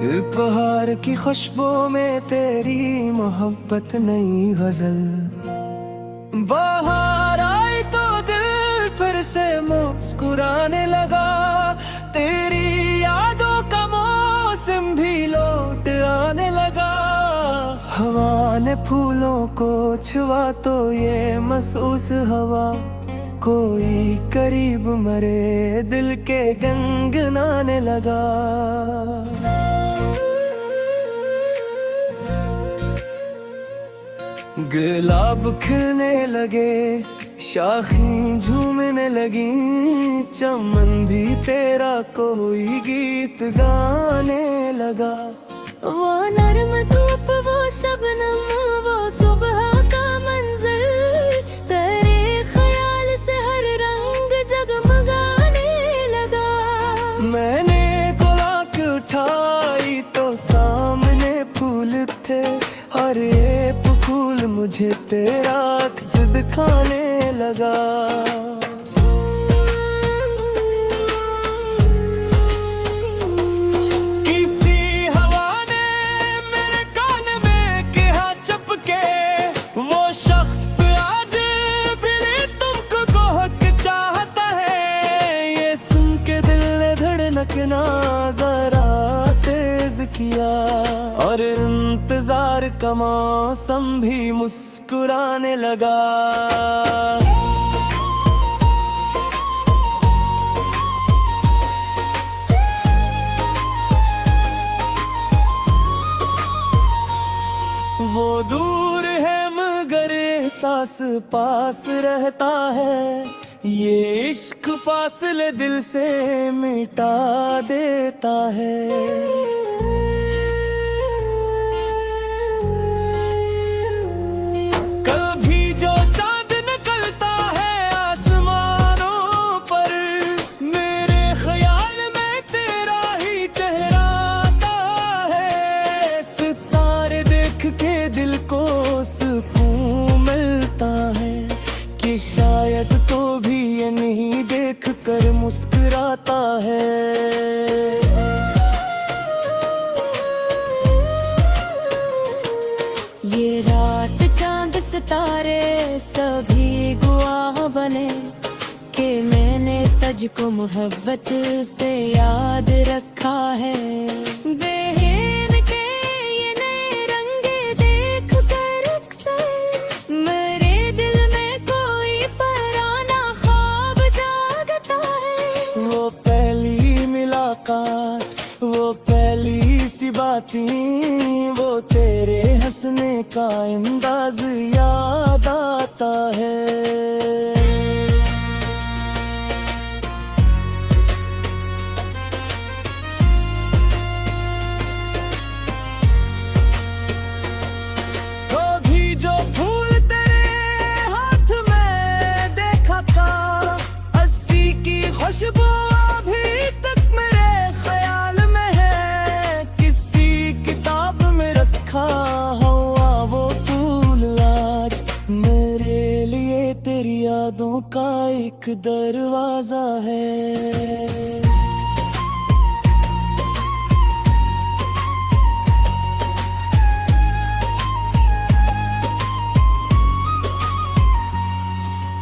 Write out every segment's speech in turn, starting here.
उपहार की खुशबू में तेरी मोहब्बत नई गजल। बाहर आई तो दिल फिर से मुस्कुराने लगा। तेरी यादों का मौसम भी लौट आने लगा। हवा ने फूलों को छुआ तो ये महसूस हवा कोई करीब मरे दिल के गनगनाने लगा। गुलाब खिलने लगे, शाखें झूमने लगी, चमन भी तेरा कोई गीत गाने लगा। वो नर्म धूप, वो शबनम, वो सुबह का मंजर, तेरे ख्याल से हर रंग जगमगाने लगा। मैंने आँख उठाई तो सामने फूल थे, हर एक फूल मुझे तेरा अक्स दिखाने लगा। किसी हवा ने मेरे कान में कहा चपके, वो शख्स आज भी तुमको बहुत चाहता है। ये सुन के दिल ने धड़कना जरा तेज किया, और इंतजार का मौसम भी मुस्कुराने लगा। वो दूर है मगर एहसास पास रहता है। ये इश्क फासले दिल से मिटा देता है। शायद तो भी ये नहीं देख कर मुस्कुराता है। ये रात चांद सितारे सभी गवाह बने कि मैंने तुझको मोहब्बत से याद रखा है। वो पहली सी बातें, वो तेरे हंसने का अंदाज याद आता है। कभी जो फूल तेरे हाथ में देखा था, 80 की खुशबू हवा वो फूल आज मेरे लिए तेरी यादों का एक दरवाजा है।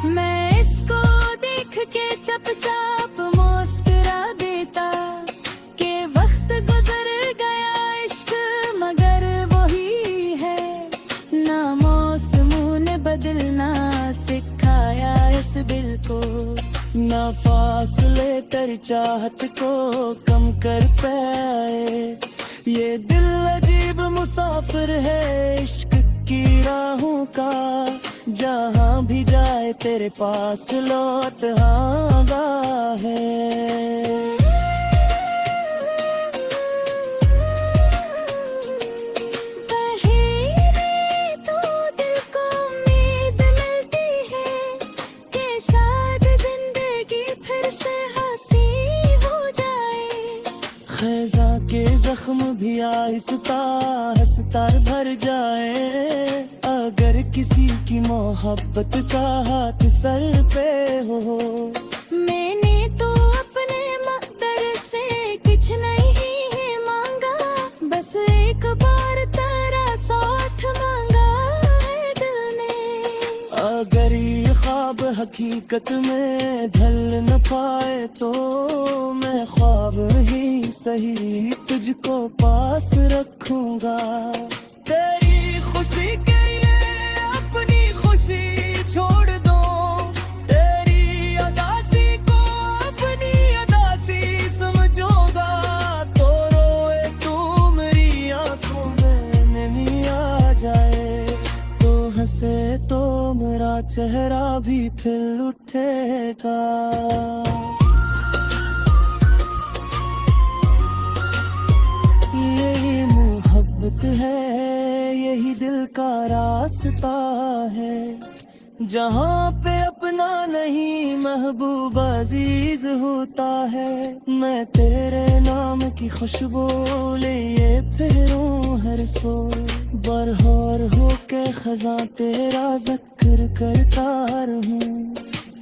मैं इसको देख के चुपचाप मुस्कुरा देता कि वक्त गुजर गया इश्क मगर वही है। ना मौसमों ने बदलना सिखाया इस दिल को, ना फासले तेरी चाहत को कम कर पाए। ये दिल अजीब मुसाफिर है इश्क की राहों का, जहाँ भी जाए तेरे पास लौट आगा है। ख़ज़ा के जख्म भी आहिस्ता हंसता भर जाए। अगर किसी की मोहब्बत का हाथ सर पे हो, मैंने तो अपने मक़दर से कुछ नहीं है मांगा। हकीकत में ढल न पाए तो मैं ख्वाब ही सही तुझको पास रखूंगा। तेरी खुशी के लिए अपनी खुशी छोड़ दो, तेरी अदासी को अपनी अदासी समझोगा। तो रोए तू मेरी आंखों में नमी आ जाए, तो हंसे तो मेरा चेहरा भी खिल उठेगा। यही मोहब्बत है, यही दिल का रास्ता है, जहाँ पे अपना नहीं महबूब अजीज होता है। मैं तेरे नाम की खुशबू लिए फिरूं हर सो, बरहर होके खजा तेरा जिक्र करता रहूं।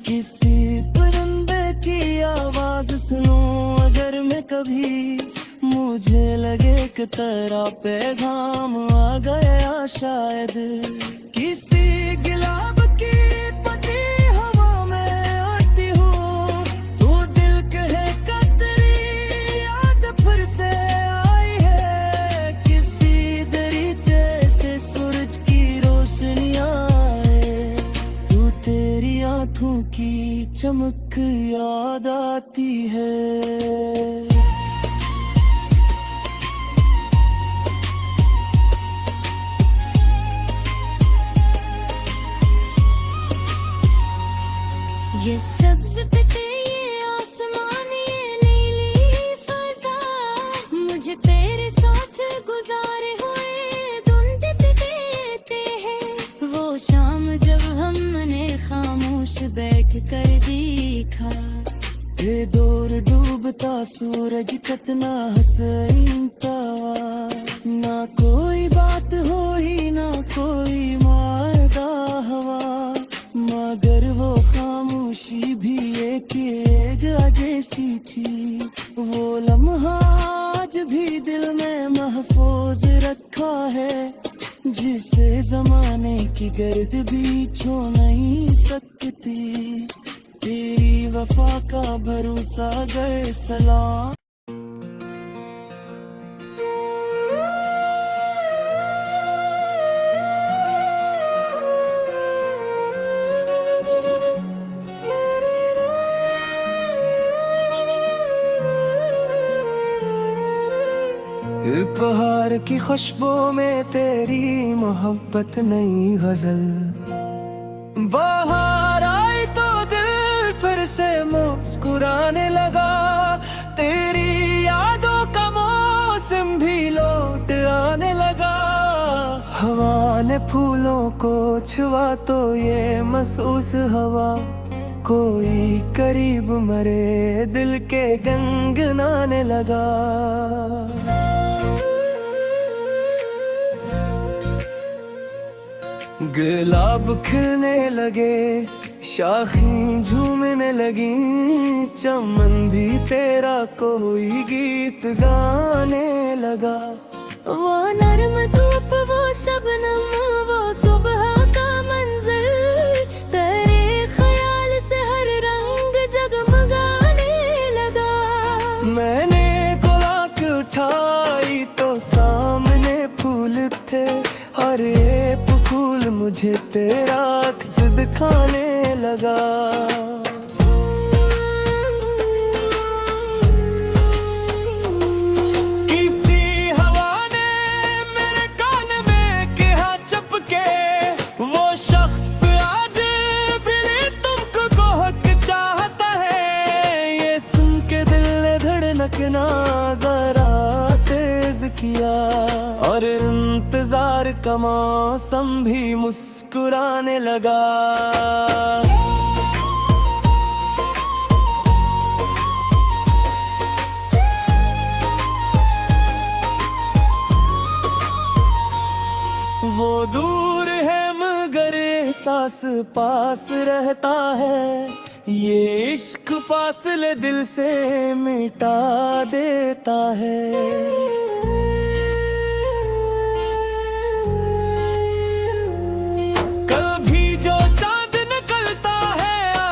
किसी परिंदे की आवाज सुनूं अगर मैं कभी, मुझे लगे कि तेरा पैगाम आ गया शायद। किसी गुलाब की पत्ती हवा में आती हूँ, तू दिल कहे का तेरी याद फिर से आई है। किसी दरीचे से सूरज की रोशनी आए, तू तेरी आंखों की चमक याद आती है। ये सब्ज पत्ते, ये आसमान, ये नीली फजा, मुझे तेरे साथ गुजारे हुए धुंध पे देते हैं। वो शाम जब हमने खामोश बैठ कर देखा, ये दूर डूबता सूरज कितना हसीन था। ना कोई बात हुई ना कोई मारता हवा, मगर वो खामोशी भी एक जैसी थी। वो लम्हा आज भी दिल में महफूज रखा है, जिसे जमाने की गर्द भी छू नहीं सकती। तेरी वफा का भरोसा गर सलाम। पहाड़ की खुशबू में तेरी मोहब्बत नई गजल, बाहर आई तो दिल फिर से मुस्कुराने लगा। तेरी यादों का मौसम भी लौट आने लगा। हवा ने फूलों को छुआ तो ये महसूस हवा, कोई करीब मरे दिल के गनगनाने लगा। गुलाब खिलने लगे, शाखें झूमने लगी, चमन भी तेरा कोई गीत गाने लगा। वो नर्म धूप, वो शबनम, वो सुबह का मंजर, तेरे ख्याल से हर रंग जगमगाने लगा। मैंने कोलाक उठाई तो सामने फूल थे, हर एक फूल मुझे तेरा अक्स दिखाने लगा। किसी हवा ने मेरे कान में कहा चपके, वो शख्स आज भी तुमको बहुत चाहता है। ये सुन के दिल ने धड़कना जरा तेज किया, और इंतजार का मौसम भी मुस्कुराने लगा। वो दूर है मगर एहसास पास रहता है, ये इश्क फासले दिल से मिटा देता है। कभी जो चांद निकलता है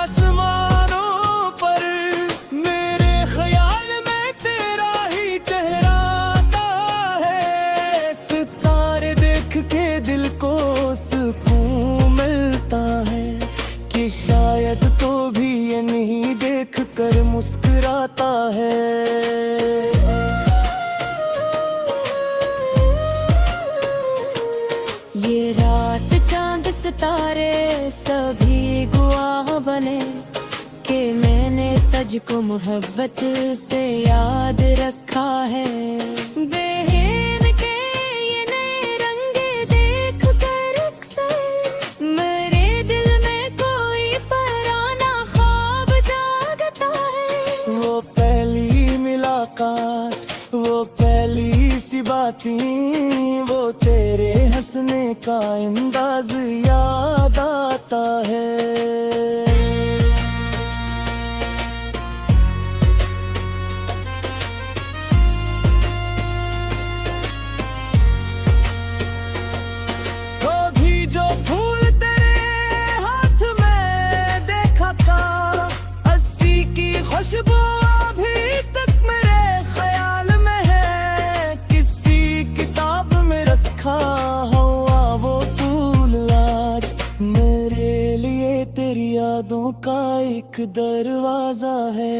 सभी गवाह बने कि मैंने तुझको मोहब्बत से याद रखा है। बहन के ये नए रंग देख कर अक्सर मेरे दिल में कोई पुराना ख्वाब जागता है। वो पहली मुलाकात, वो पहली सी बातें, वो तेरे हंसने का अंदाज याद आता है। खुशबू अभी तक मेरे ख्याल में है, किसी किताब में रखा हुआ वो फूल आज मेरे लिए तेरी यादों का एक दरवाजा है।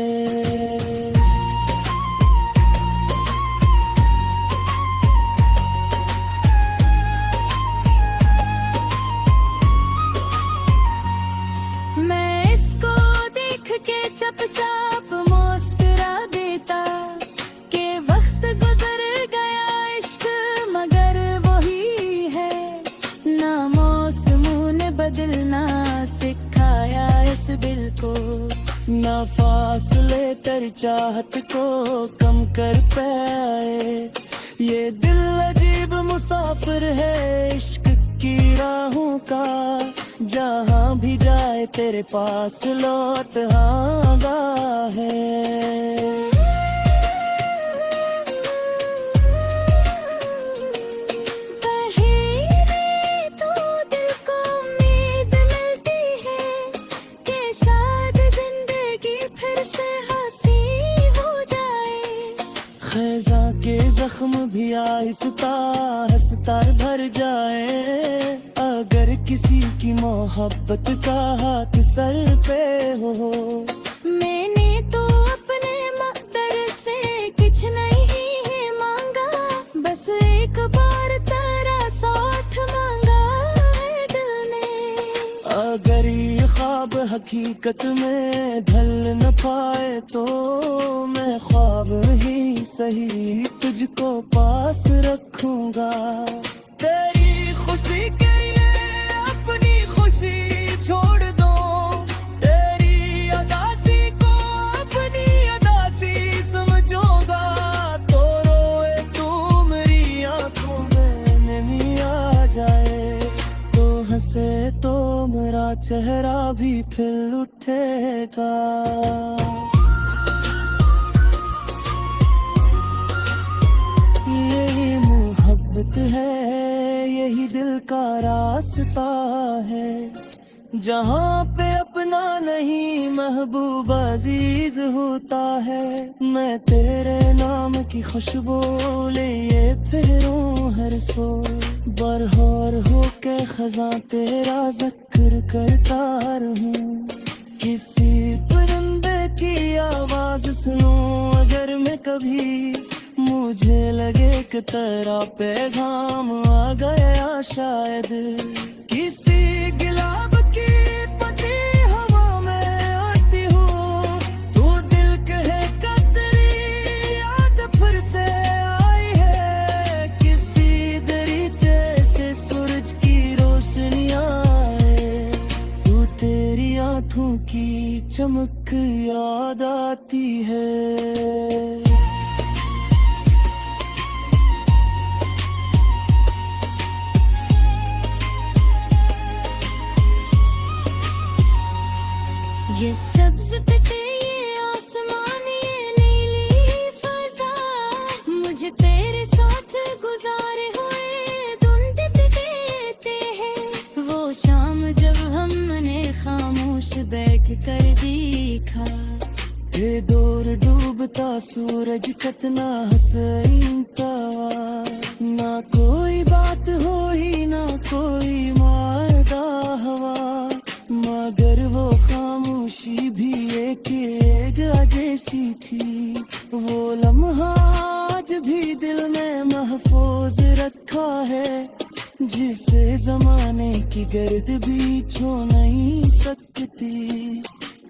मैं इसको देख के चुपचाप मुस्कुरा देता कि वक्त गुजर गया इश्क मगर वही है। ना मौसमों ने बदलना सिखाया इस दिल को, ना फासले तेरी चाहत को कम कर पाए। ये दिल अजीब मुसाफिर है इश्क की राहों का, जहाँ भी जाए तेरे पास लौट आगा है। तो दिल को उम्मीद मिलती है कि शायद जिंदगी फिर से हंसी हो जाए। खैजा के जख्म भी आहिस्ता हंसता भर जाए, अगर किसी की मोहब्बत का हाथ सर पे हो। मैंने तो अपने मकदर से कुछ नहीं है मांगा, बस एक बार तेरा साथ मांगा है दिल ने। अगर ये ख्वाब हकीकत में ढल न पाए तो मैं ख्वाब ही सही तुझको पास रखूंगा। तेरी खुशी के लिए अपनी खुशी छोड़ दो, तेरी अदासी को अपनी अदासी समझोगा। तो रोए तू मेरी आंखों में नमी आ जाए, तो हंसे तो मेरा चेहरा भी फिर उठेगा। यही मोहब्बत है, यही दिल का रास्ता है, जहाँ पे अपना नहीं महबूब अजीज होता है। मैं तेरे नाम की खुशबू लिए फिरूं हर सो, बरहोर होके खजा तेरा जिक्र करता रहूं। किसी परिंदे की आवाज सुनूं अगर मैं कभी, मुझे लगे कि तेरा पैगाम आ गया शायद। किसी गुलाब की पत्ती हवा में आती हूँ, तू दिल कहे का तेरी याद फिर से आई है। किसी दरीचे से सूरज की रोशनी आए, तू तेरी आंखों की चमक याद आती है। ये सब्ज पत्ते ये आसमान ये नीली फजा, मुझे तेरे साथ गुजारे हुए धुंध देते हैं। वो शाम जब हमने खामोश बैठ कर देखा, ये दूर डूबता सूरज कितना हसीन था। ना कोई बात हुई ना कोई मारदा हवा, मगर वो खामोशी भी एक जैसी थी। वो लम्हा आज भी दिल में महफूज रखा है, जिसे जमाने की गर्द भी छू नहीं सकती,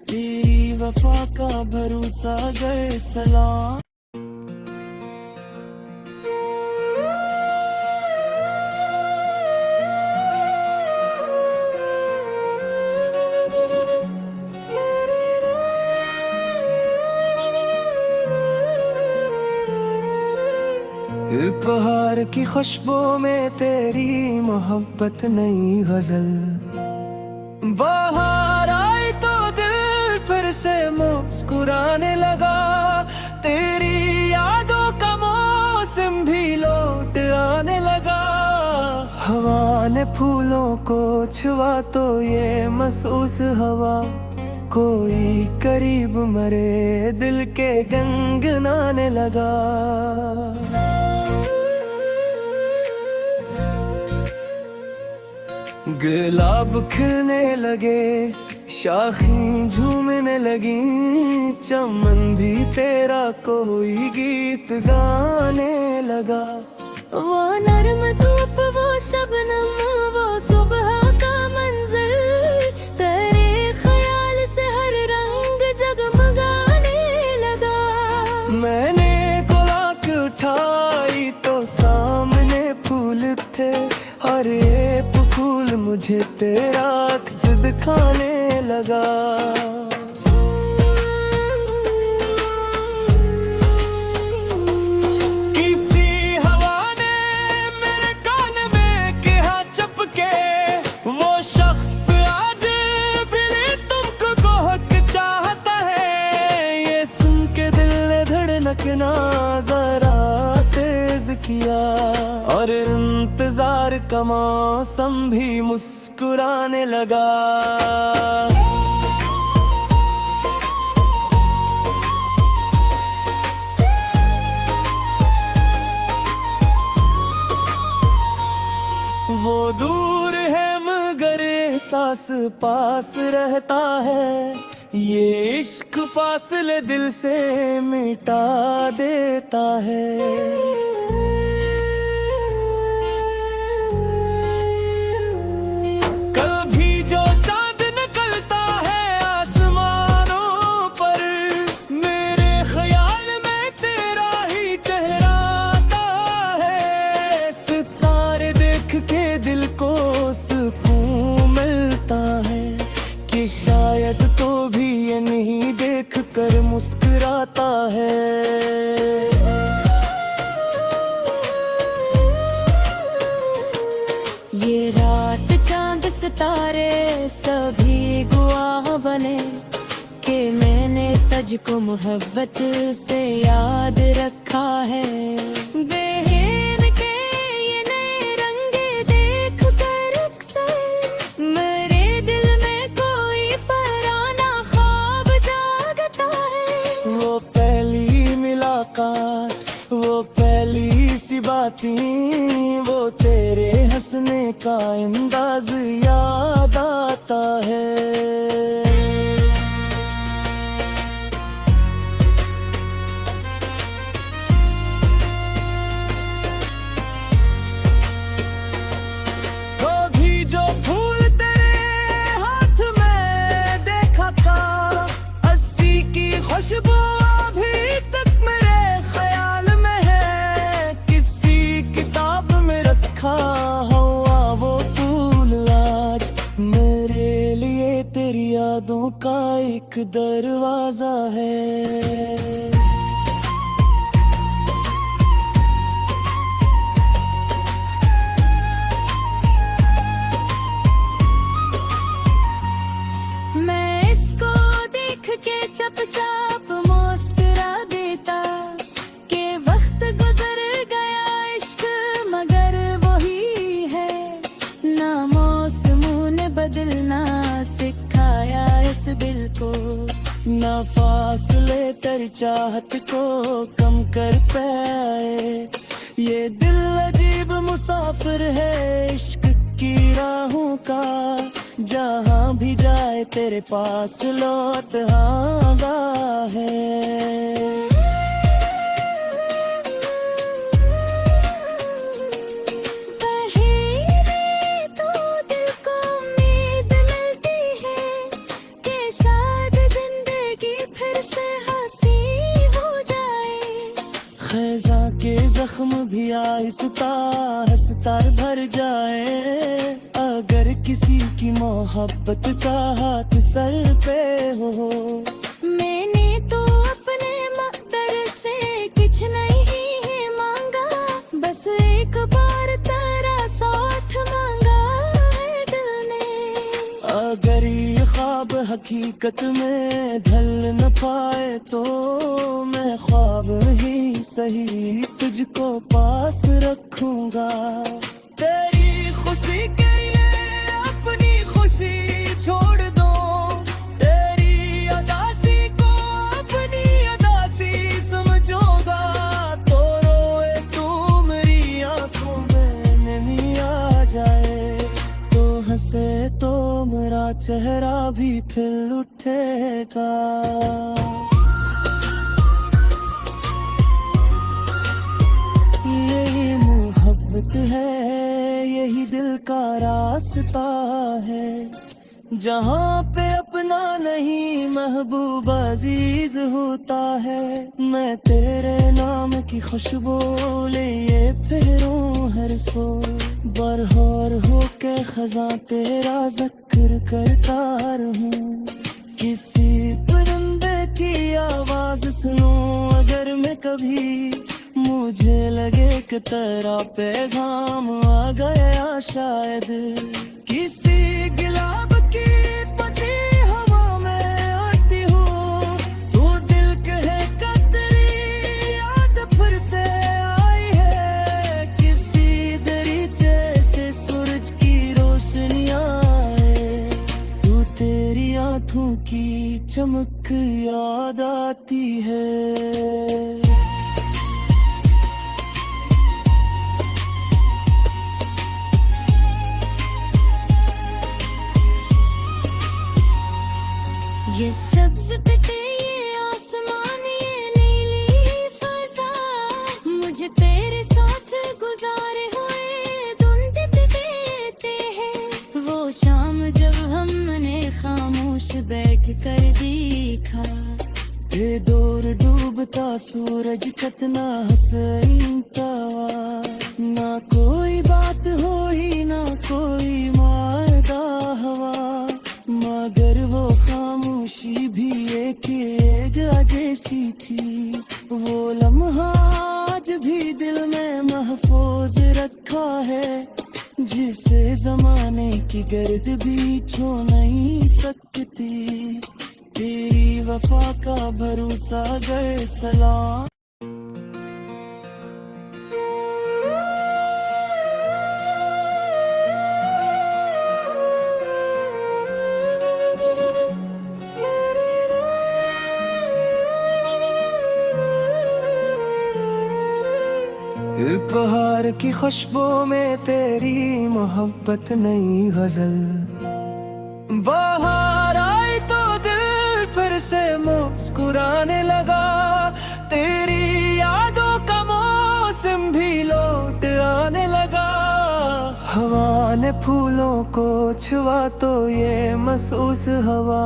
तेरी वफा का भरोसा गर सलाम। उपहार की खुशबू में तेरी मोहब्बत नई गजल, बाहर आई तो दिल फिर से मुस्कुराने लगा। तेरी यादों का मौसम भी लौट आने लगा। हवा ने फूलों को छुआ तो ये महसूस हवा, कोई करीब मरे दिल के गनगनाने लगा। गुलाब खिलने लगे, शाखें झूमने लगी, चमन भी तेरा कोई गीत गाने लगा। वो नर्म धूप, वो शबनम, वो सुबह का मंजर, तेरे ख्याल से हर रंग जगमगाने लगा। मैंने कोलाक उठाई तो सामने फूल थे, हर एक फूल मुझे तेरा अक्स दिखाने लगा। किसी हवा ने मेरे कान में कहा चपके, वो शख्स आज भी तुमको बहुत चाहता है। ये सुन के दिल ने धड़कना जरा तेज किया, और इंतजार का मौसम भी मुस्कुराने लगा। वो दूर है मगर एहसास पास रहता है, ये इश्क फासले दिल से मिटा देता है। शायद तो भी ये नहीं देख कर मुस्कुराता है। ये रात चांद सितारे सभी गवाह बने, कि मैंने तुझको मोहब्बत से याद रखा है। बेहन के ये नए रंगे देख कर अक्सर मेरे दिल में कोई पुराना ख्वाब जागता है। वो पहली मुलाकात, वो पहली सी बातें, वो तेरे हंसने का अंदाज याद आता है। खुशबू अभी तक मेरे ख्याल में है, किसी किताब में रखा हुआ वो फूल आज मेरे लिए तेरी यादों का एक दरवाजा है। मैं इसको देख के चुपचाप मुस्कुरा देता, कि वक्त गुजर गया इश्क मगर वही है। ना मौसमों ने बदलना सिखाया इस दिल को, ना फासले तेरी चाहत को कम कर पाए। ये दिल अजीब मुसाफिर है इश्क की राहों का, जहाँ भी जाए तेरे पास लौट आगा है। बहेरे हंसा के जख्म भी आहिस्ता हंसता भर जाए। अगर किसी की मोहब्बत का हाथ सर पे हो, मैंने तो अपने मकदर से कुछ नहीं है मांगा, बस एक बार तेरा साथ मांगा है दिल ने। अगर ये ख्वाब हकीकत में ढल न पाए तो मैं ख्वाब ही सही तुझको पास रखूंगा। तेरी खुशी के लिए अपनी खुशी छोड़ दो, तेरी अदासी को अपनी अदासी समझोगा। तो रोए तू मेरी आंखों में नमी आ जाए, तो हंसे तो मेरा चेहरा भी खिल उठेगा। यही मोहब्बत है, यही दिल का रास्ता है, जहाँ पे अपना नहीं महबूब अजीज होता है। मैं तेरे नाम की खुशबू लिए फिरूं हर सो, बरहोर होके खजा तेरा जिक्र करता रहूं। किसी परिंदे की आवाज सुनूं अगर मैं कभी, मुझे लगे कि तेरा पैगाम आ गया शायद। किसी गुलाब की पत्ती हवा में आती हूँ, तू दिल कहे का तेरी याद फिर से आई है। किसी दरीचे से सूरज की रोशनी आए, तू तेरी आंखों की चमक याद आती है। ये सब्ज पिटे ये आसमान ये नीली फजा, मुझे तेरे साथ गुजारे हुए धुंध देते हैं। वो शाम जब हमने खामोश बैठ कर देखा, ये दूर डूबता सूरज कितना हसीन था। ना कोई बात हुई ना कोई मारदा हवा, मगर वो खामोशी भी एक जैसी थी। वो लम्हा आज भी दिल में महफूज रखा है, जिसे जमाने की गर्द भी छू नहीं सकती। तेरी वफा का भरोसा गर सलाम। पहाड़ की खुशबू में तेरी मोहब्बत नई गजल, बाहर आई तो दिल फिर से मुस्कुराने लगा। तेरी यादों का मौसम भी लौट आने लगा। हवा ने फूलों को छुआ तो ये महसूस हवा,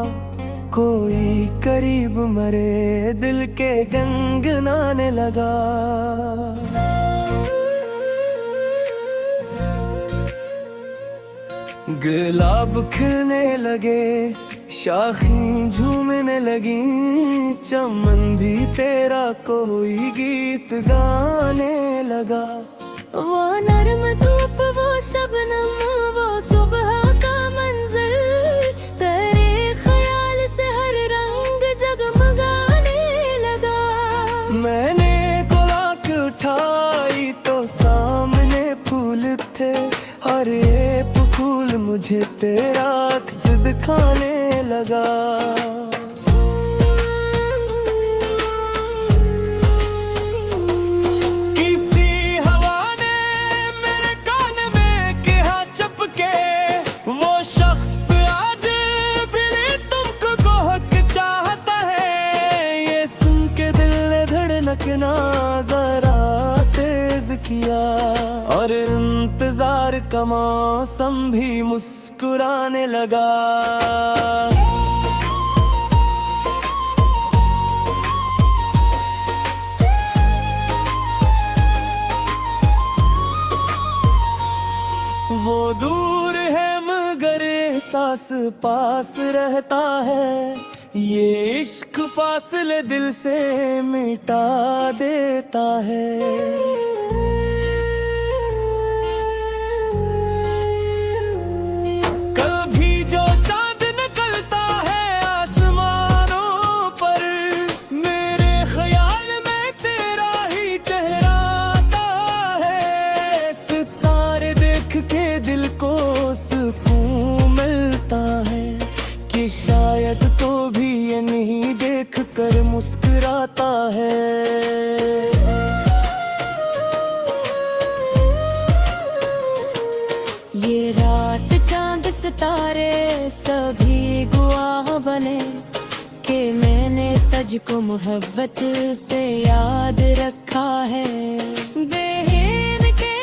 कोई करीब मरे दिल के गनगनाने लगा। गुलाब खिलने लगे, शाखें झूमने लगी, चमन भी तेरा कोई गीत गाने लगा। वो नरम धूप वो शबनम वो सुबह का मंजर, तेरे ख्याल से हर रंग जगमगाने लगा। मैंने कोलाक उठाई तो सामने फूल थे, हर एक फूल मुझे तेरा अक्स दिखाने लगा। किसी हवा ने मेरे कान में कहा चपके, वो शख्स आज भी तुमको बहुत चाहता है। ये सुन के दिल ने धड़कना जरा तेज किया, और इंतजार का मौसम भी मुस्कुराने लगा। पास पास रहता है, ये इश्क फासले दिल से मिटा देता है। कभी जो चांद निकलता है आसमानों पर, मेरे ख्याल में तेरा ही चेहरा आता है। सितारे देख के दिल को सुकून मिलता है, कि शायद तो भी ये नहीं देख कर मुस्कुराता है। ये रात चांद सितारे सभी गवाह बने, कि मैंने तुझको मोहब्बत से याद रखा है। बेहद के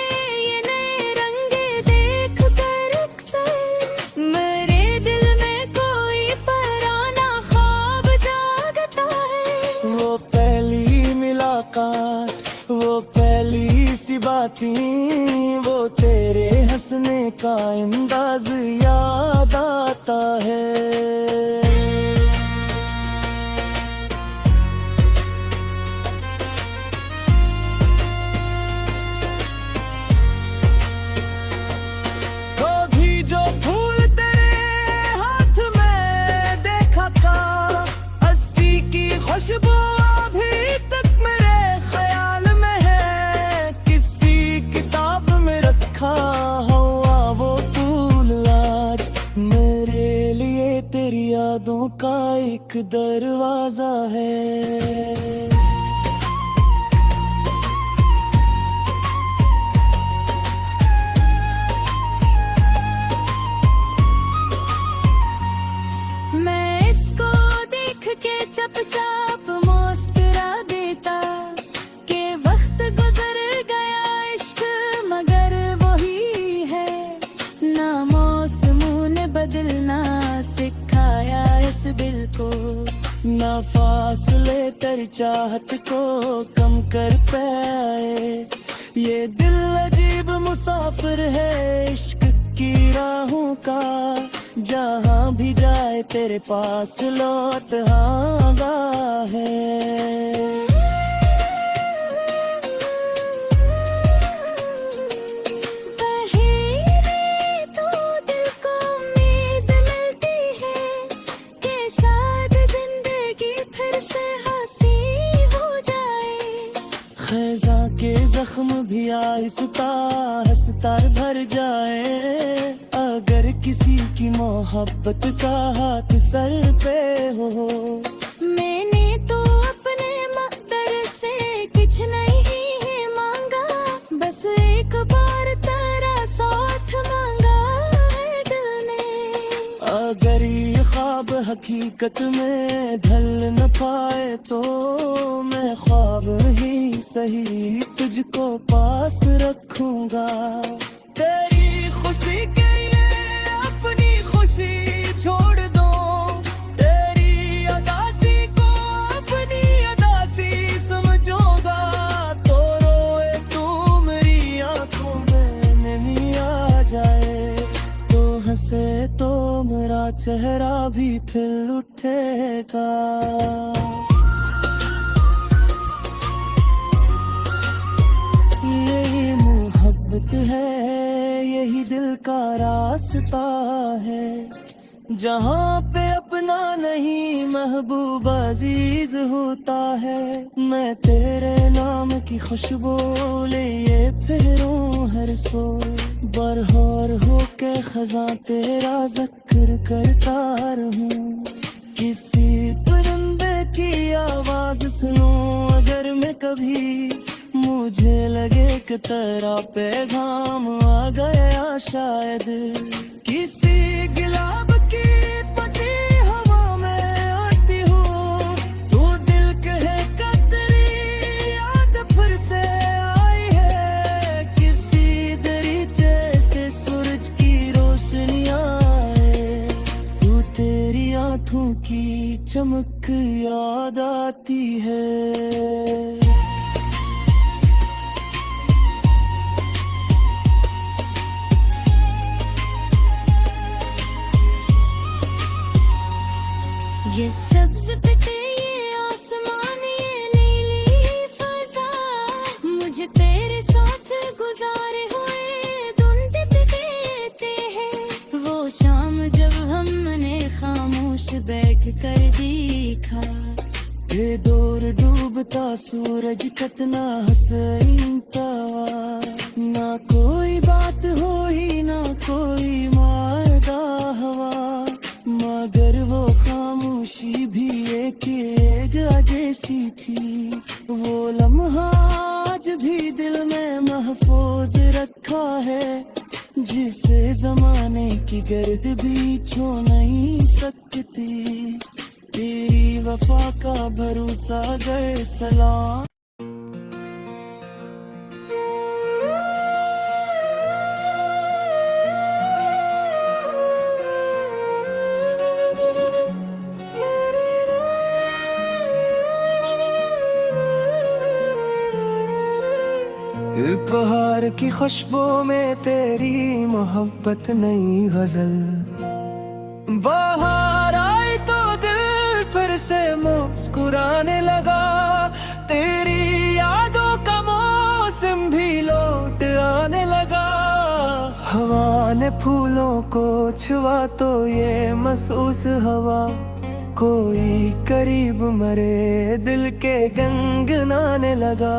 ये नए रंगे देख कर अक्सर मेरे दिल में कोई पराना ख्वाब जागता है। वो पहली मुलाकात, वो पहली सी बातें, वो तेरे हंसने का अंदाज याद आता है। कभी जो फूल तेरे हाथ में देखा था, 80 की खुशबू अभी तक मेरे ख्याल में है। किसी किताब में रखा हुआ वो फूल आज मेरे लिए तेरी यादों का एक दरवाजा है। मैं इसको देख के चुपचाप मुस्कुरा देता, कि वक्त गुजर गया इश्क मगर वही है। ना मौसमों ने बदलना सिखाया इस दिल को, ना फासले तेरी चाहत को कम कर पाए। ये दिल अजीब मुसाफिर है इश्क की राहों का, जहाँ भी जाए तेरे पास लौट आगा है। तो दिल को उम्मीद मिलती है, कि शायद जिंदगी फिर से हंसी हो जाए। खैजा के जख्म भी आहिस्ता हंसता भर जाए, अगर किसी की मोहब्बत का हाथ सर पे हो। मैंने तो अपने मकदर से कुछ नहीं है मांगा, बस एक बार तेरा साथ मांगा है दिल ने। अगर ये ख्वाब हकीकत में ढल न पाए, तो मैं ख्वाब ही सही तुझको पास रखूंगा। तेरी खुशी के लिए अपनी खुशी छोड़ दो, तेरी अदासी को अपनी अदासी समझोगा। तो रोए तू मेरी आंखों में नमी आ जाए, तो हंसे तो मेरा चेहरा भी फिर उठेगा। यही मोहब्बत है, यही दिल का रास्ता है, जहाँ पे अपना नहीं महबूब अजीज होता है। मैं तेरे नाम की खुशबू लिए फिरूं हर सो, बरहोर होके खजा तेरा जिक्र करता रहूं। किसी परिंदे की आवाज सुनूं अगर मैं कभी, मुझे लगे कि तेरा पैगाम आ गया शायद। किसी गुलाब की पत्ती हवा में आती हूँ, तू दिल कहे का तेरी याद फिर से आई है। किसी दरीचे से सूरज की रोशनी आए, तू तेरी आंखों की चमक याद आती है। कर दिखा। ये दूर डूबता सूरज कितना हसीनता, ना कोई बात हो ही ना कोई मारदा हवा, मगर वो खामोशी भी एक जैसी थी। वो लम्हा आज भी दिल में महफूज रखा है, जिसे जमाने की गर्द भी छू नहीं सकती। तेरी वफा का भरोसा गर सलाम। पहाड़ की खुशबू में तेरी मोहब्बत नई गजल, बाहर आई तो दिल फिर से मुस्कुराने लगा। तेरी यादों का मौसम भी लौट आने लगा। हवा ने फूलों को छुआ तो ये महसूस हवा, कोई करीब मरे दिल के गनगनाने लगा।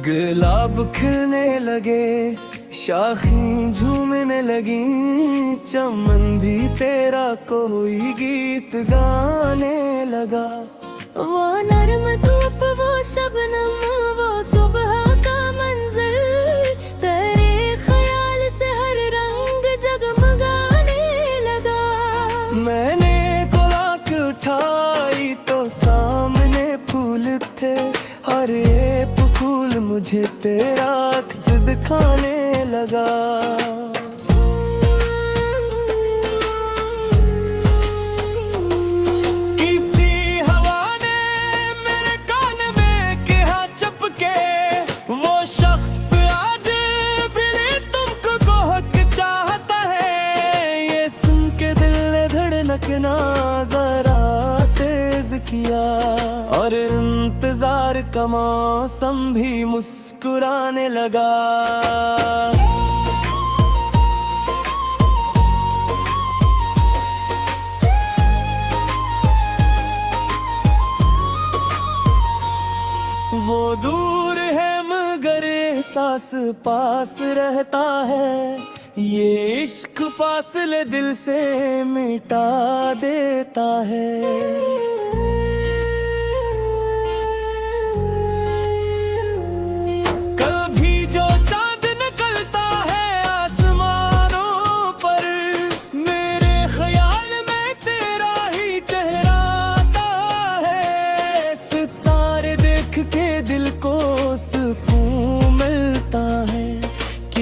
गुलाब खिलने लगे, शाखें झूमने लगी, चमन भी तेरा कोई गीत गाने लगा। वो नरम धूप, वो शबनम, वो सुबह का मंजर, तेरे ख्याल से हर रंग जगमगाने लगा। मैंने तो आँख उठाई तो सामने फूल थे, हर एक फूल मुझे तेरा अक्स दिखाने लगा। किसी हवा ने मेरे कान में कहा चपके, वो शख्स आज भी तुमको बहुत चाहता है। ये सुन के दिल ने धड़कना जरा तेज किया, और इंतजार का मौसम भी मुस्कुराने लगा। वो दूर है मगर एहसास पास रहता है, ये इश्क फासले दिल से मिटा देता है।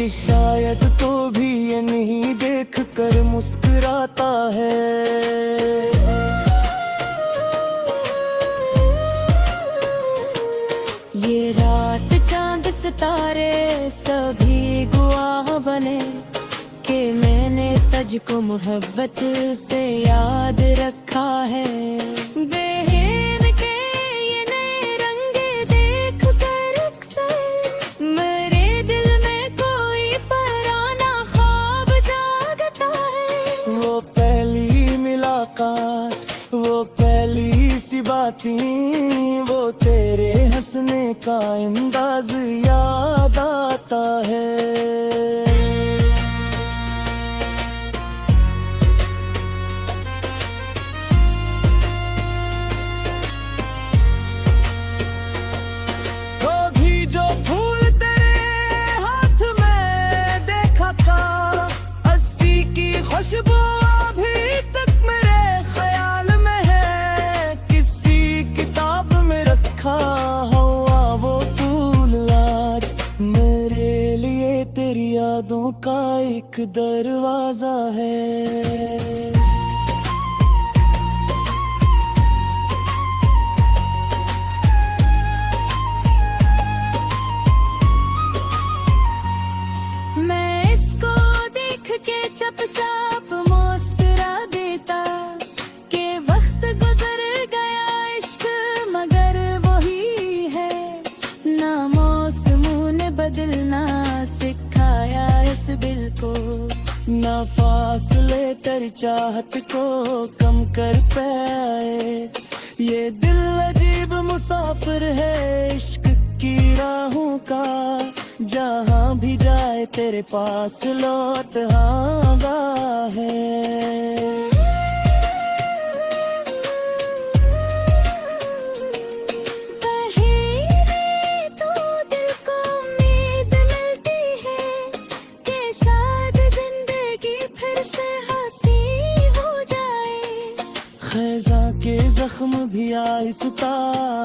शायद तो भी ये नहीं देख कर मुस्कुराता है। ये रात चांद सितारे सभी गवाह बने, कि मैंने तुझको मोहब्बत से याद रखा है। वो पहली सी बातें, वो तेरे हंसने का अंदाज याद आता है। कभी जो फूल तेरे हाथ में देखा था, 80 की खुशबू अभी तक मेरे ख्याल में है। किसी किताब में रखा हुआ वो फूल आज मेरे लिए तेरी यादों का एक दरवाजा है। चुपचाप मुस्कुरा देता कि वक्त गुजर गया इश्क मगर वही है। ना मौसमों ने बदलना सिखाया इस दिल को, ना फासले तेरी चाहत को कम कर पाए। ये दिल अजीब मुसाफिर है इश्क की राहों का, जहाँ भी जाए तेरे पास लौट आगा है। खैजा के जख्म भी आहिस्ता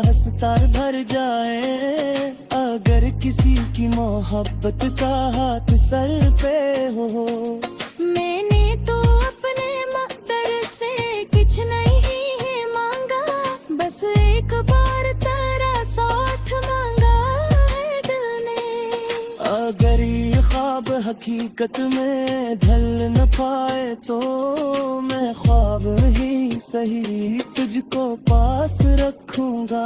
हंसता भर जाए, अगर किसी की मोहब्बत का हाथ सर पे हो। मैंने तो अपने मकदर से कुछ नहीं है मांगा, बस एक बार तेरा साथ मांगा है दिल ने। अगर ये ख्वाब हकीकत में ढल न पाए तो मैं ख्वाब ही सही तुझको पास रखूंगा।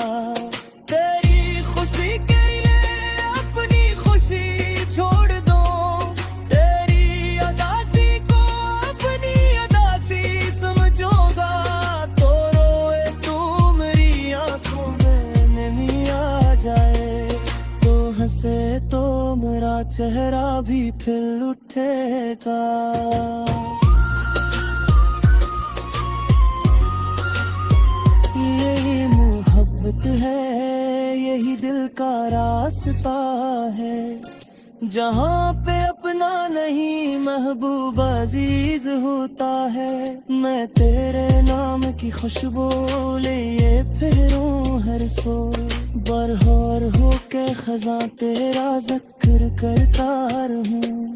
तेरी खुशी के लिए अपनी खुशी छोड़ दो, तेरी अदासी को अपनी अदासी समझोगा। तो रोए तू मेरी आंखों में नमी आ जाए, तो हंसे तो मेरा चेहरा भी खिल उठेगा। यही मोहब्बत है, यही दिल का रास्ता है, जहाँ पे अपना नहीं महबूब अजीज होता है। मैं तेरे नाम की खुशबू लिए फिरूं हर सो, बरहोर होके खजा तेरा जिक्र करता रहूं।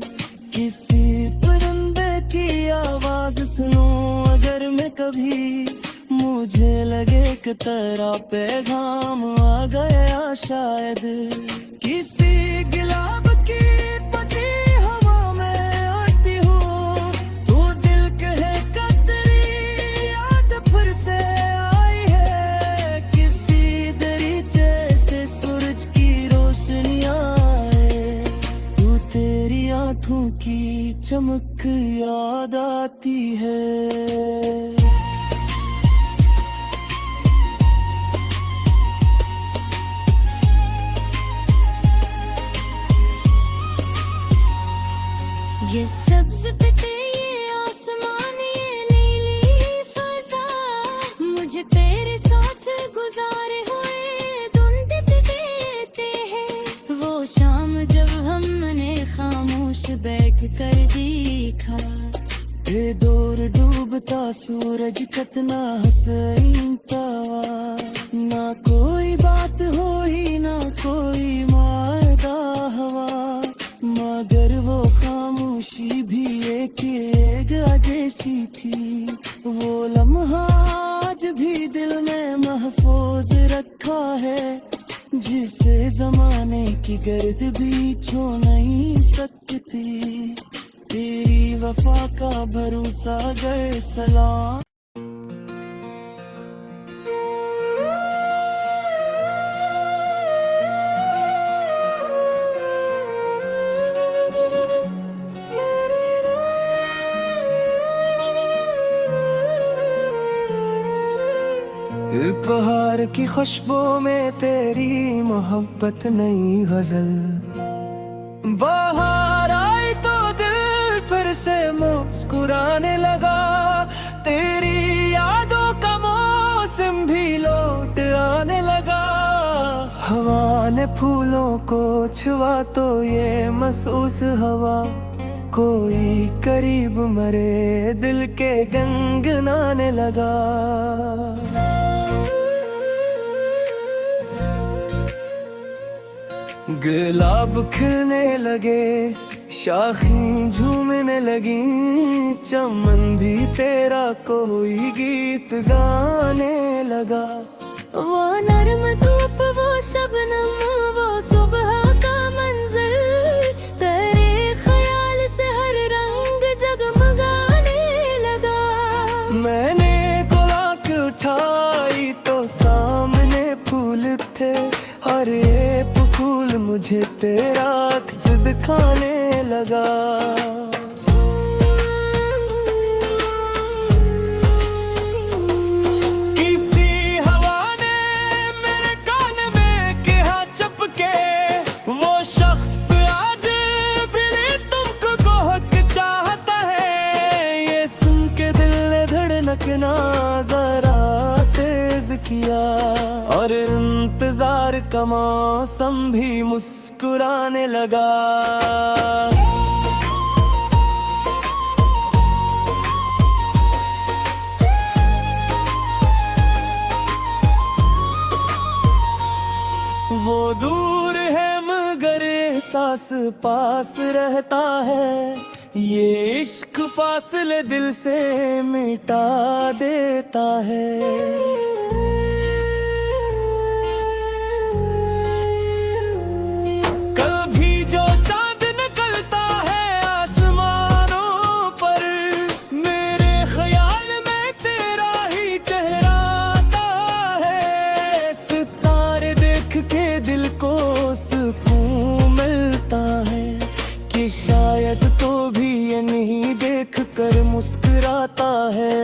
किसी परिंदे की आवाज सुनूं अगर मैं कभी, मुझे लगे कि तेरा पैगाम आ गया शायद। किसी गुलाब की पत्ती हवा में आती हूँ, तू दिल कहे कि तेरी याद फिर से आई है। किसी दरीचे से सूरज की रोशनी आए, तू तेरी आंखों की चमक याद आती है। ये सब्ज पिटे ये आसमान ये नीली फजा, मुझे तेरे साथ गुजारे हुए धुंध देते हैं। वो शाम जब हमने खामोश बैठ कर देखा, ये दूर डूबता सूरज कितना हसीन था। ना कोई बात हुई ना कोई मारदा हवा, मगर वो खामोशी भी एक जैसी थी। वो लम्हा आज भी दिल में महफूज रखा है, जिसे जमाने की गर्द भी छू नहीं सकती। तेरी वफा का भरोसा गर सलाम। पहाड़ की खुशबू में तेरी मोहब्बत नई गजल, बाहर आई तो दिल फिर से मुस्कुराने लगा। तेरी यादों का मौसम भी लौट आने लगा। हवा ने फूलों को छुआ तो ये महसूस हवा, कोई करीब मरे दिल के गनगनाने लगा। गुलाब खिलने लगे, शाखें झूमने लगी, चमन भी तेरा कोई गीत गाने लगा। वो नर्म धूप वो शबनम वो सुबह का मंजर, तेरे ख्याल से हर रंग जगमगाने लगा। मैंने आँख उठाई तो सामने फूल थे, हर एक फूल मुझे तेरा अक्स दिखाने लगा। किया, और इंतजार का मौसम भी मुस्कुराने लगा। वो दूर है मगर एहसास पास रहता है, ये इश्क फासले दिल से मिटा देता है। कभी जो चांद निकलता है आसमानों पर, मेरे ख्याल में तेरा ही चेहरा आता है। सितारे देख के दिल को सुकून मिलता है कि शायद तो भी ये नहीं देख कर मुस्कुराता है।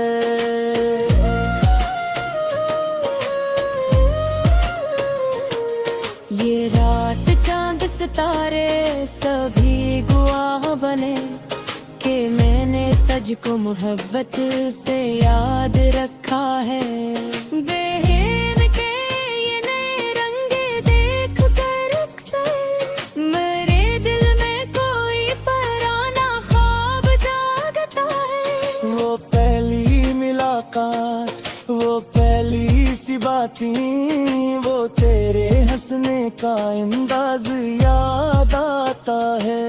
ये रात चांद सितारे सभी गवाह बने कि मैंने तुझको मोहब्बत से याद रखा है। बेहन के ये नए रंगे देख कर अक्सर मेरे दिल में कोई पुराना ख्वाब जागता है। वो पहली मुलाकात, वो पहली सी बातें, वो तेरे हंसने का अंदाज याद आता है।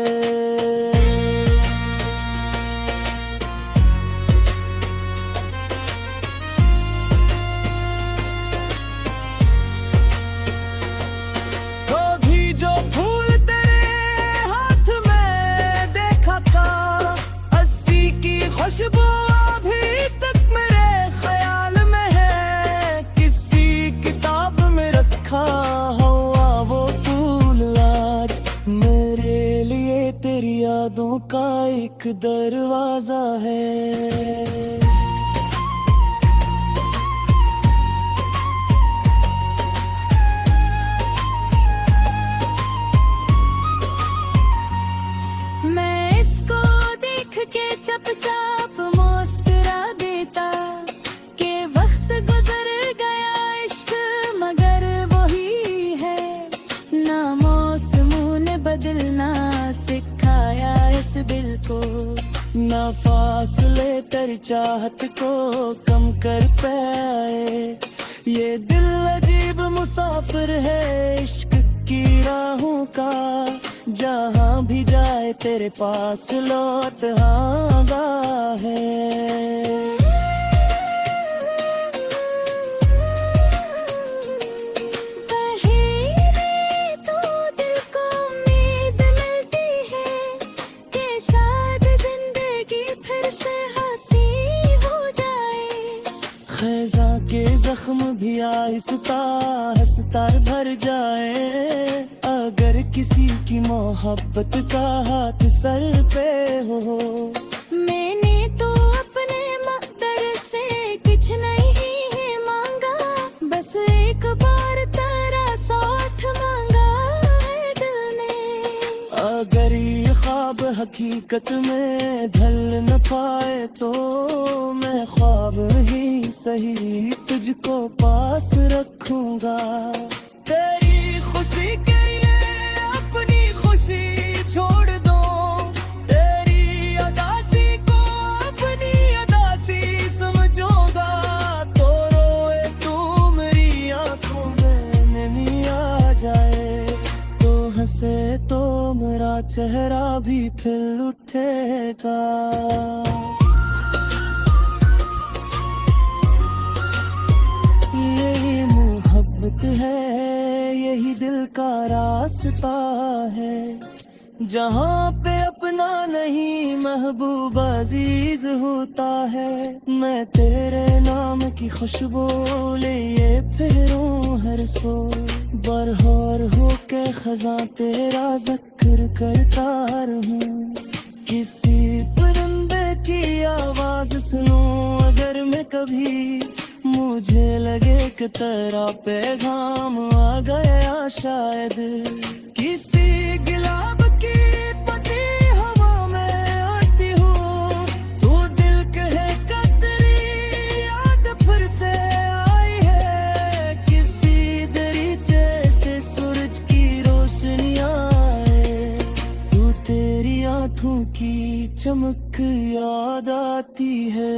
कभी जो फूल तेरे हाथ में देखा था, 80 की खुशबू अभी तक मेरे ख्याल में है। किसी किताब में रखा हुआ वो फूल आज मेरे लिए तेरी यादों का एक दरवाजा है। मैं इसको देख के चुपचाप मुस्कुरा देता कि वक्त गुजर गया इश्क मगर वही है। ना मौसमों ने बदलना सिखाया इस दिल को, ना फासले तेरी चाहत को कम कर पाए। ये दिल अजीब मुसाफिर है इश्क की राहों का, जहाँ भी जाए तेरे पास लौट आगा है। तो दिल को उम्मीद मिलती है कि शायद जिंदगी फिर से हंसी हो जाए। खैजा के जख्म भी आहिस्ता हंसता भर जाए, अगर किसी की मोहब्बत का हाथ सर पे हो। मैंने तो अपने मकदर से कुछ नहीं है मांगा, बस एक बार तेरा साथ मांगा है दिल ने। अगर ये ख्वाब हकीकत में ढल न पाए तो मैं ख्वाब ही सही तुझको पास रखूंगा। तेरी खुशी के लिए अपनी खुशी छोड़ दो, तेरी अदासी को अपनी अदासी समझोगा। तो रोए तू मेरी आंखों में नमी आ जाए, तो हंसे तो मेरा चेहरा भी खिल उठेगा। यही मोहब्बत है, यही दिल का रास्ता है, जहाँ पे अपना नहीं महबूब अजीज होता है। मैं तेरे नाम की खुशबू लिए फिरूं हर सो, बरहोर होके खजा तेरा जिक्र करता रहूं। किसी परिंदे की आवाज सुनूं अगर मैं कभी, मुझे लगे कि तेरा पैगाम आ गया शायद। किसी गुलाब की पत्ती हवा में आती हूँ, तू दिल कहे कि तेरी याद फिर से आई है। चमक याद आती है।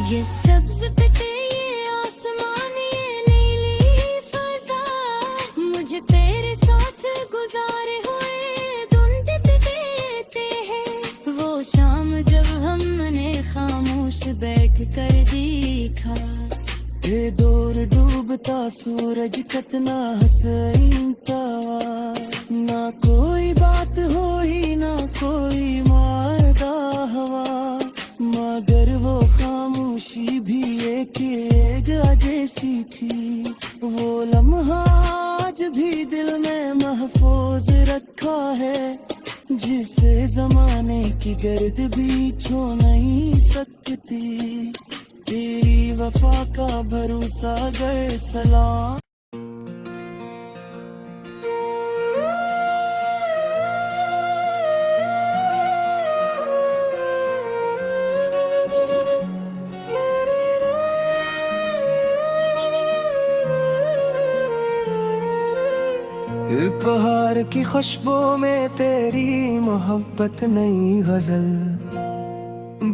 ये सब्ज पिटे ये आसमान ये नीली फजा, मुझे तेरे साथ गुजारे हुए धुंध देते हैं। वो शाम जब हमने खामोश बैठ कर देखा, ये दूर डूबता सूरज कितना हसीन था। ना कोई बात हुई ना कोई मारदा हवा, मगर वो खामोशी भी एक जैसी थी। वो लम्हा आज भी दिल में महफूज रखा है, जिसे जमाने की गर्द भी छू नहीं सकती। तेरी वफा का भरोसा गर सलाम। पहाड़ की खुशबू में तेरी मोहब्बत नई गजल,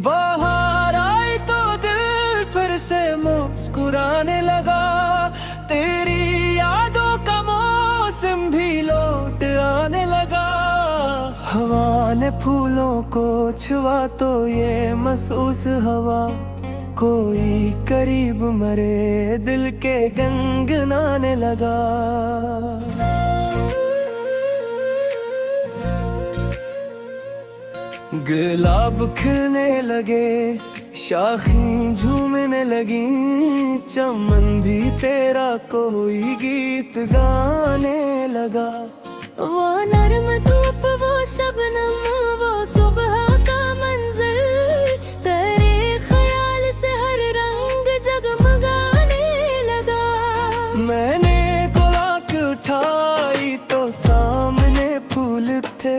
बाहर आई तो दिल फिर से मुस्कुराने लगा। तेरी यादों का मौसम भी लौट आने लगा। हवा ने फूलों को छुआ तो ये महसूस हवा, कोई करीब मरे दिल के गनगनाने लगा। गुलाब खिलने लगे, शाखें झूमने लगी, चमन भी तेरा कोई गीत गाने लगा। वो नरम धूप वो शबनम वो सुबह का मंजर, तेरे ख्याल से हर रंग जगमगाने लगा। मैंने कोलाक उठाई तो सामने फूल थे,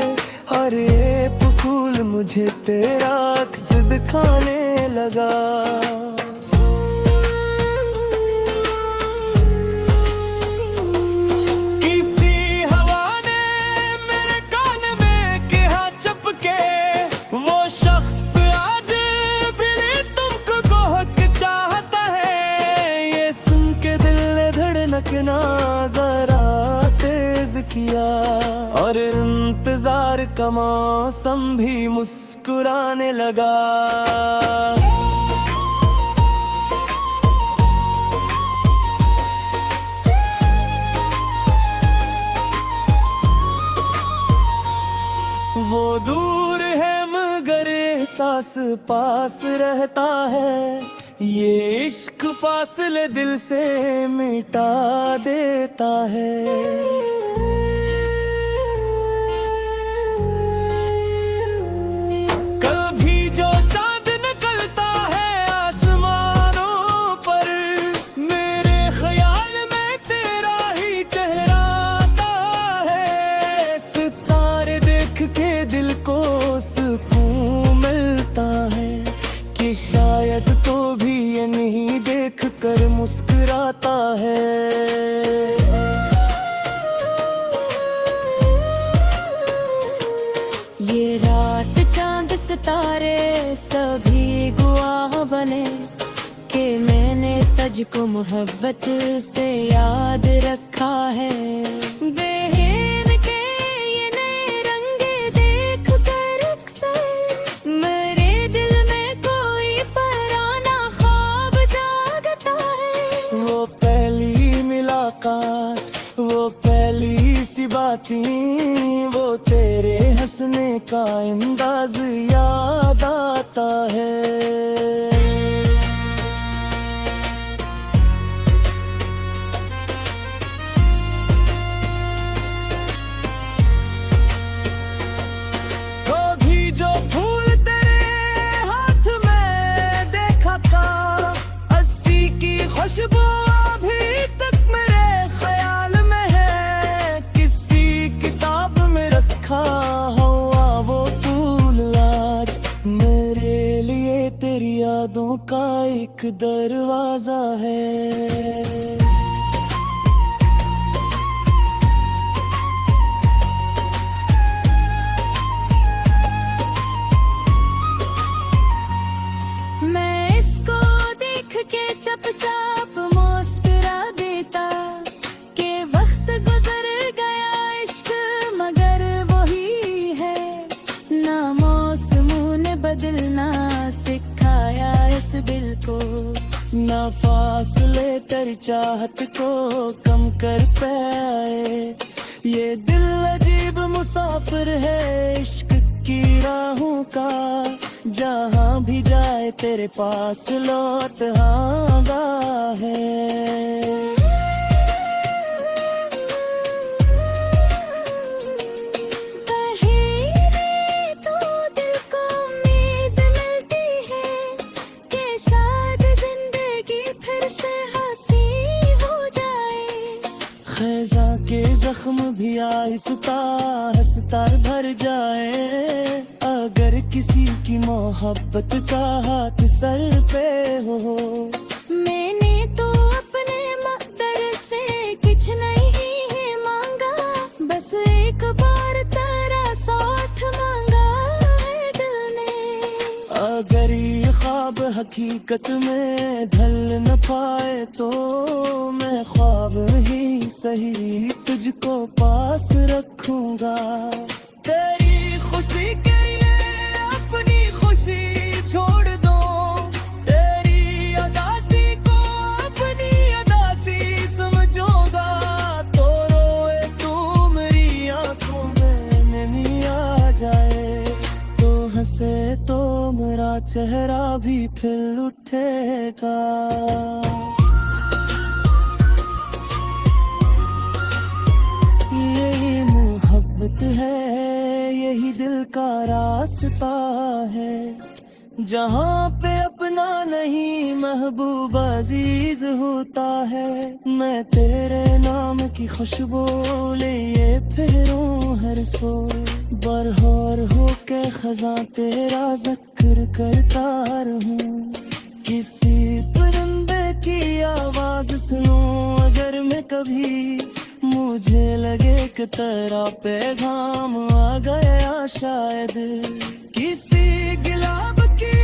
हर एक फूल मुझे तेरा अक्स दिखाने लगा। किसी हवा ने मेरे कान में कहा चपके, वो शख्स आज भी तुमको बहुत चाहता है। ये सुन के दिल ने धड़कना जरा तेज किया, और इंतजार का मौसम भी मुस्कुराने लगा। वो दूर है मगर एहसास पास रहता है, ये इश्क फासले दिल से मिटा देता है। शायद तो भी ये नहीं देख कर मुस्कुराता है। ये रात चांद सितारे सभी गवाह बने, कि मैंने तुझको मोहब्बत से याद रखा है। वो पहली सी बातें, वो तेरे हंसने का अंदाज याद आता है। कभी जो फूल तेरे हाथ में देखा था, 80 की खुशबू अभी तक दरवाजा है। मैं इसको देख के चुपचाप मुस्कुरा देता कि वक्त गुजर गया इश्क मगर वही है। ना मौसमों ने बदलना सिखाया इस दिल को, ना फासले तेरी चाहत को कम कर पाए। ये दिल अजीब मुसाफिर है इश्क की राहों का, जहाँ भी जाए तेरे पास लौट आगा है। ख़ज़ा के जख्म भी आहिस्ता हंसता भर जाए। अगर किसी की मोहब्बत का हाथ सर पे हो, मैंने तो अपने मकदर से कुछ नहीं है मांगा, बस एक बार तेरा साथ मांगा है दिल ने। अगर ये ख्वाब हकीकत में ढल न पाए तो मैं ख्वाब ही सही तुझको पास रखूंगा। तेरी खुशी के लिए अपनी खुशी छोड़ दो, तेरी अदासी को अपनी अदासी समझोगा। तो रोए तू मेरी आंखों में नमी आ जाए, तो हंसे तो मेरा चेहरा भी खिल उठेगा। यही मोहब्बत है, यही दिल का रास्ता है, जहाँ पे अपना नहीं महबूब अजीज होता है। मैं तेरे नाम की खुशबू लिए फिरूं हर सो, बरहोर होके खज़ा तेरा जिक्र करता रहूं। किसी परिंदे की आवाज सुनूं अगर मैं कभी, मुझे लगे कि तेरा पैगाम आ गया शायद। किसी गुलाब की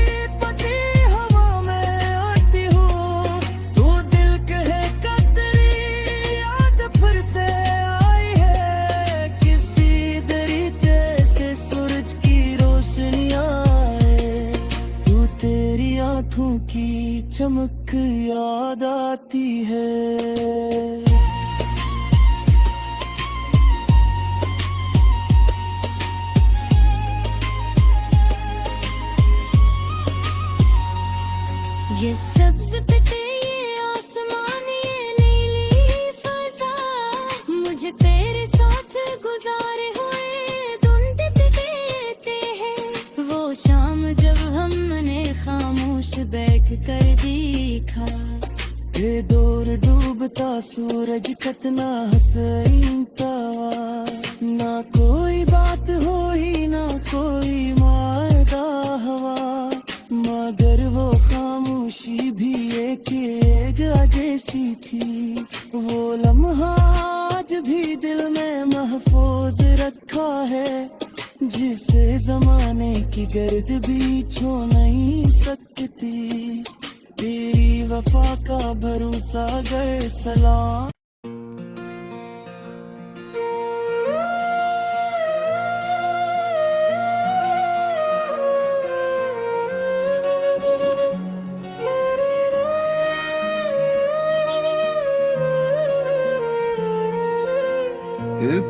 पत्ती हवा में आती हूँ, तू दिल कहे का तेरी याद फिर से आई है। किसी दरीचे से सूरज की रोशनी आए, तू तेरी आंखों की चमक याद आती है। ये सब्ज पत्ते ये आसमान ये नीली फजा, मुझे तेरे साथ गुजारे हुए धुंध देते हैं। वो शाम जब हमने खामोश बैठ कर देखा, ये दूर डूबता सूरज कितना हसीन था। ना कोई बात हुई ना कोई मायदा हवा, मगर वो खामोशी भी एक जैसी थी। वो लम्हा आज भी दिल में महफूज रखा है, जिसे जमाने की गर्द भी छू नहीं सकती। तेरी वफा का भरोसा गर सलाम।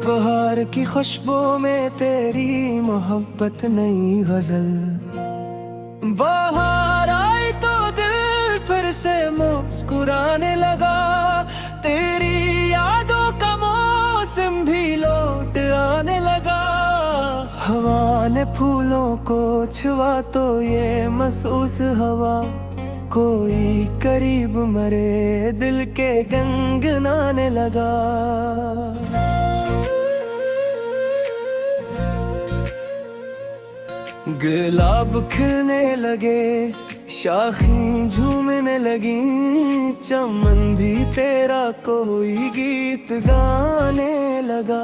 पहाड़ की खुशबू में तेरी मोहब्बत नई गजल, बाहर आई तो दिल फिर से मुस्कुराने लगा। तेरी यादों का मौसम भी लौट आने लगा। हवा ने फूलों को छुआ तो ये महसूस हवा, कोई करीब मरे दिल के गनगनाने लगा। गुलाब खिलने लगे, शाखें झूमने लगी, चमन भी तेरा कोई गीत गाने लगा।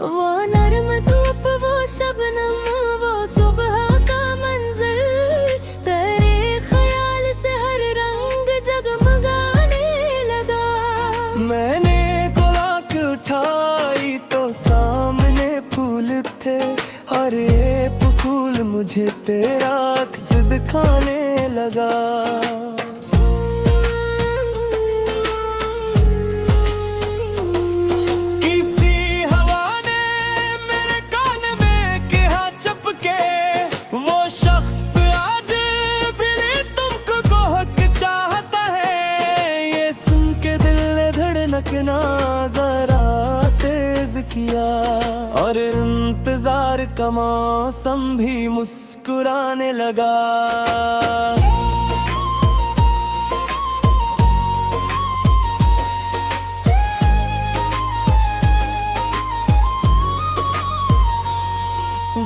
वो नरम धूप, वो शबनम, वो सुबह का मंजर, तेरे ख्याल से हर रंग जगमगाने लगा। मैंने आँख उठाई तो सामने फूल थे, हर एक फूल मुझे तेरा अक्स दिखाने लगा। किसी हवा ने मेरे कान में कहा चपके, वो शख्स आज भी तुमको बहुत चाहता है। ये सुन के दिल ने धड़कना जरा तेज किया, और इंतजार का मौसम भी मुस्कुराने लगा।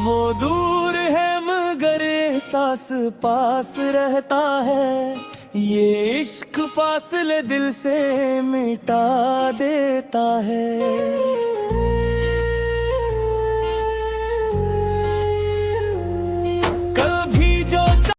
वो दूर है मगर एहसास पास रहता है, ये इश्क फासले दिल से मिटा देता है।